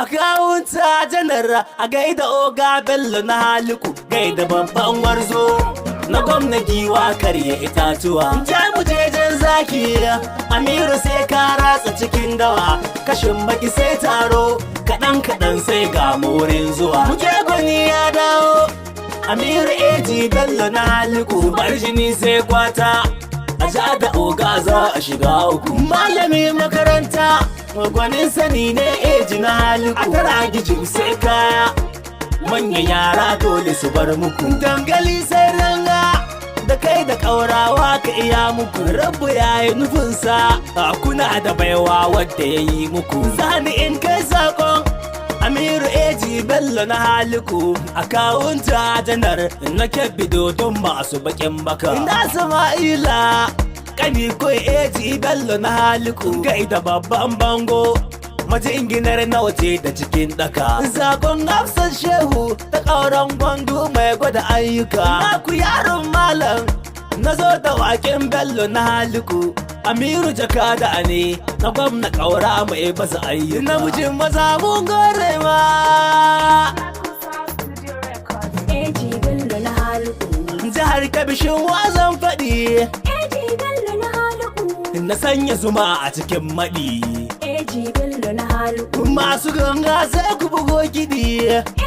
Akawunta janar a gaida Oga Bello na Haliku, gaida babban warzo na gwamna giwa karya itatuwa. Mu jejen zaki Amiru sai ka ratsa cikin dawa, kashin baki sai taro kaɗan sai ga morin zuwa. Muje gwani ya dawo Amiru Eji Bello na Haliku, bar jini sai kwata a ja da Oga za a shiga uku. Malami makaranta gwanin sani ne Eji na Haliku, a tara gijin sai kaya manyan yara dole su bar muku. Dangali sai ranga da kai da ƙaurawa ka iya muku. Rabu ya yi nufinsa kuna da baiwa wadda ya yi muku. Zani in kai sakon Amiru Eji Bello na Haliku, akawunta janar na Kebbi don masu bakin baka. Ina Sama'ila kani ko Eji Bello na Haliku, gaida babban bango majinginar na waje da cikin daka. Sakon Hafsan Shehu ta ƙauren gwandu mai gwada ayyuka. Naku yaron malam na zo da waken Bello na Haliku. Amiru jakada ne na gwamna ƙaura mai basa ayyuka. Namijin maza mun gore ma Eji Bello na Haliku, jihar Kabishin wazan faɗi. Eji Bello na Haliku, Na sanya zuma a cikin maɗi. Eji Bello na Haliku, Masu ganga sai ku bugo kiɗi.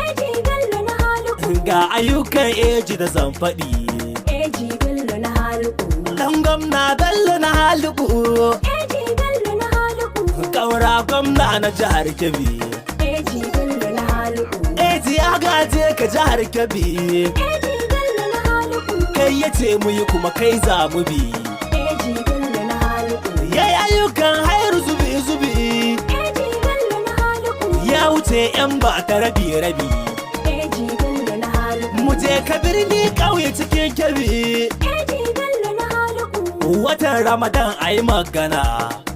Eji Bello na Haliku, Ga ayyukan Eji da zan faɗi. Eji Bello na Haliku, Dan gwamna Bello na Haliku, Eji Bello na Haliku, ƙaura gwamna na jihar Kebbi. Eji Bello na Haliku, Eji ya gaje ka jihar Kebbi. Eji Bello na Haliku, Kai ya ce mu yi kuma kai za mu bi. Eji Bello na Haliku, Yayi ayyukan hayar zubi. Eji Bello na Haliku, Ya wuce 'yan ba ta rabi. Eji Bello na Haliku, Mu je ka birni ƙauye cikin Kebbi. Eji Bello na Haliku, Watan Ramadan a yi magana.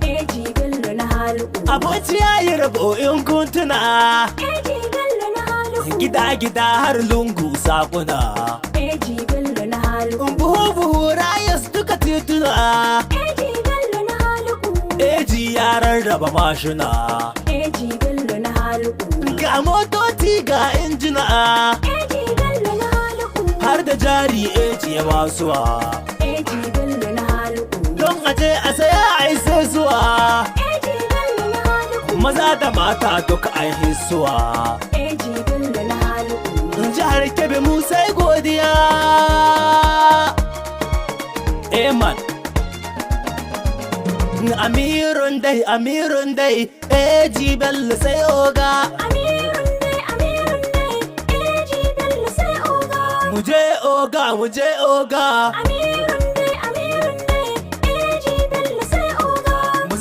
Eji Bello na Haliku, Abinci ya yi rabo in kuntuna. Eji Bello na Haliku, Gida har lungu sakuna. Eji Bello na Haliku, Buhu rayas duka tituna. Eji Bello na Haliku, Eji ya rarraba mashina. Eji Bello na Haliku, Ga motoci ga injina. Eji Bello na Haliku, Har da jari Eji ya basuwa. Eji Bello na Haliku, Don aje a saya a yi sai zuwa. Eji Bello na Haliku, Maza da mata duka an hisuwa. Eji Bello na Haliku, Jihar Kebbi mu sai godiya. Eman Amirun dai Eji Bello sai Oga. Amirun dai, Eji Bello sai Oga. Muje Oga. Amirun dai, Eji Bello sai Oga. Mu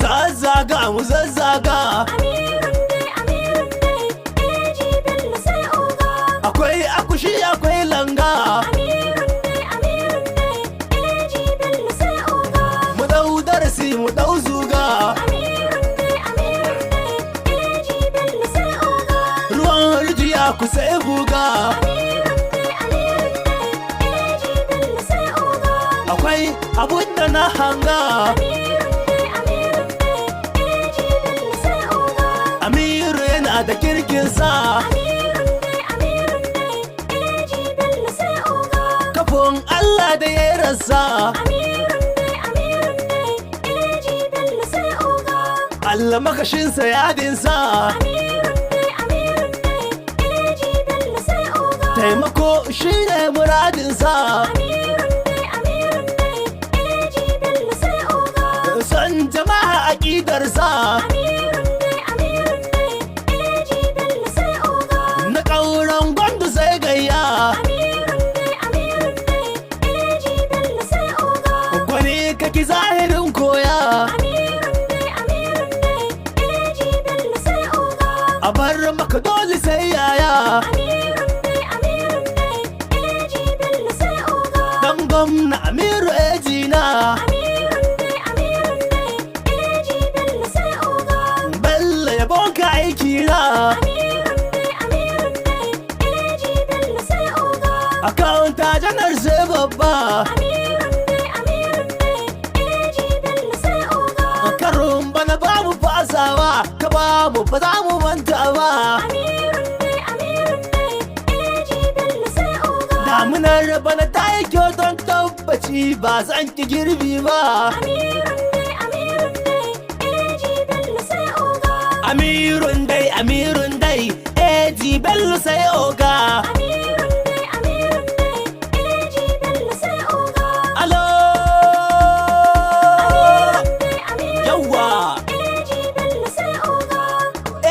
zazzaga. Amirun dai, Eji Bello sai Oga. Akwai akushi akwai langa. Amirun dai, Eji Bello sai Oga. Mu dau darasi mu dau zuga. Amirun dai, Eji Bello sai Oga. Ruwan rijiya ku sai guga. Amirun dai, Eji Bello sai Oga. Akwai abun da na hanga. Amirun dai, Eji Bello sai Oga. Amiru yana da kirkinsa. Amirun dai, Eji Bello sai Oga. Kafin Allah da ya rasa. Amirun dai, Eji Bello sai Oga. Allah makashinsa yadinsa. Amirun dai, Eji Bello sai Oga. Taimako shi ne muradinsa. Amirun dai, Eji Bello sai Oga. Son jama'a aƙidarsa. Amirun dai, Eji Bello sai Oga. Na ƙauran gwandu sai gayya. Amirun dai, Eji Bello sai Oga. Gwani kaki zahirin koya. Amirun dai, Eji Bello sai Oga. A bar maka dole sai yaya. Amirun dai, Eji Bello sai Oga. Dan gwamna Amiru Eji na. Amirun dai, Eji Bello sai Oga. Bello yabon ka aiki na. Amirun dai, Eji Bello sai Oga. Akawunta janar sai babba. Amirun dai, Eji Bello sai Oga. Karun bana babu fasawa. Ka bamu ba za mu manta ba. Damunar bana ta yi kyau don tabbaci ba zan ki girbi ba. Amirun dai, amirun dai, AG Bello sai oga. Amirun dai, AG Bello sai oga. Alo. Yawwa.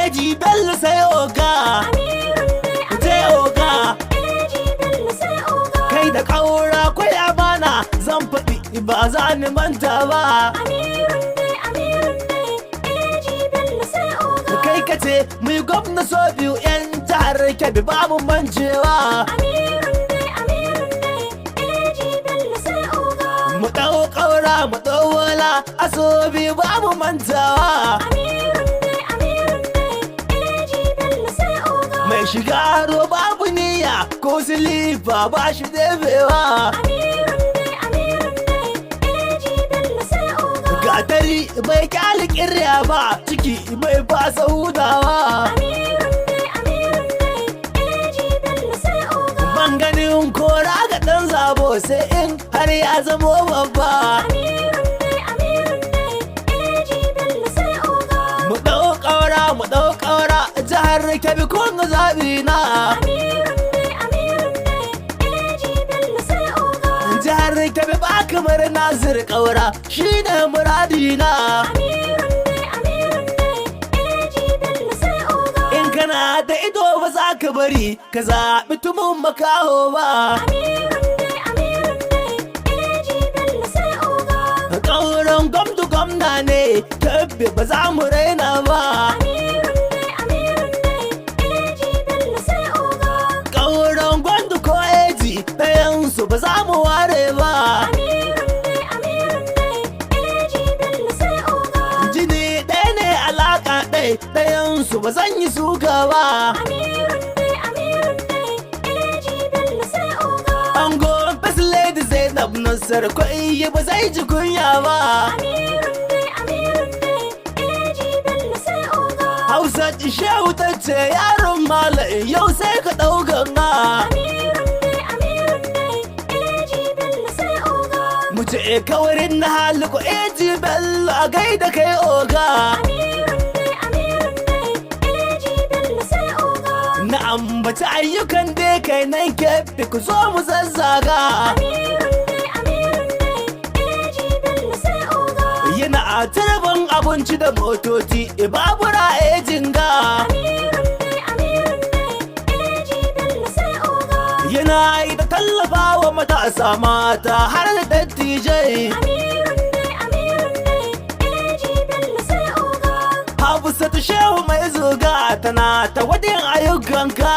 AG Bello sai oga. Sai oga. Kai da ƙaura kwai amana zan faɗi ba za ni manta ba. Kai ka ce mai gwamna so biyu 'yan jihar Kebbi babu mancewa. Mu ɗau ƙaura mu ɗau wala a so biyu babu mantawa. Mai shiga ro babu niyya ko silifa ba shi ɗebewa. Gatari bai kyali kirya ba ciki bai fasa hudawa. Ban ganin kora ga ɗan zabo sai in har ya zamo babba. Mu ɗau ƙaura mu ɗau ƙaura jihar Kebbi kun zaɓi na. Jihar Kebbi ba kamar Nasir ƙaura shine muradina. In kana da ido ba za ka bari ka zaɓi tumun makaho ba. Ƙauran gwamdu gwamna ne Kebbi ba za mu raina ba. Ƙauran gwandu ko eji ɗayansu ba za mu ware ba. Jini ɗaya ne alaƙa ɗayansu ba zan yi suka ba. Ango Best Lady Zainab Nasar kwai ba zai ji kunya ba. Hausa Shehu ta ce yaron malai yau sai ka ɗau ganga. Mu ce kawarin na haliku AG Bello a gaida kai oga. Na ambaci ayyukan da kai nan Kebbi ku zo mu zazzaga. Yana a turban abinci da motoci babura ejinga. Yana ita tallafa wa matasa mata har da dattijai. Hafsatu Shehu mai zuga tana ta wadin ayyukanka.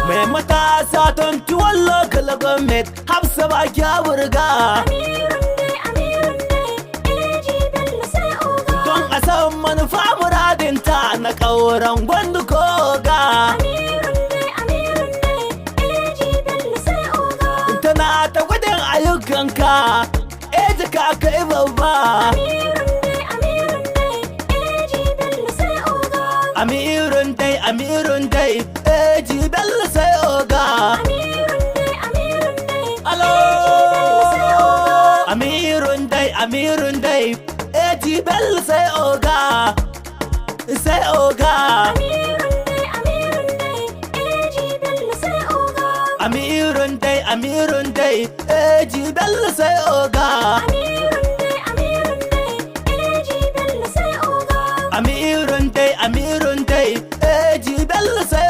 Mai matasa ton tuwon local government Hafsa ba kya burga. Don a san manufa muradinta na ƙauran gwandu koga. Tana ta gudun ayyukanka eji ka kai babba. Amirun dai AG Bello sai oga. Alo. Amirun dai AG Bello sai oga. Sai oga. Amirun dai AG Bello sai oga. Amirun dai AG Bello sai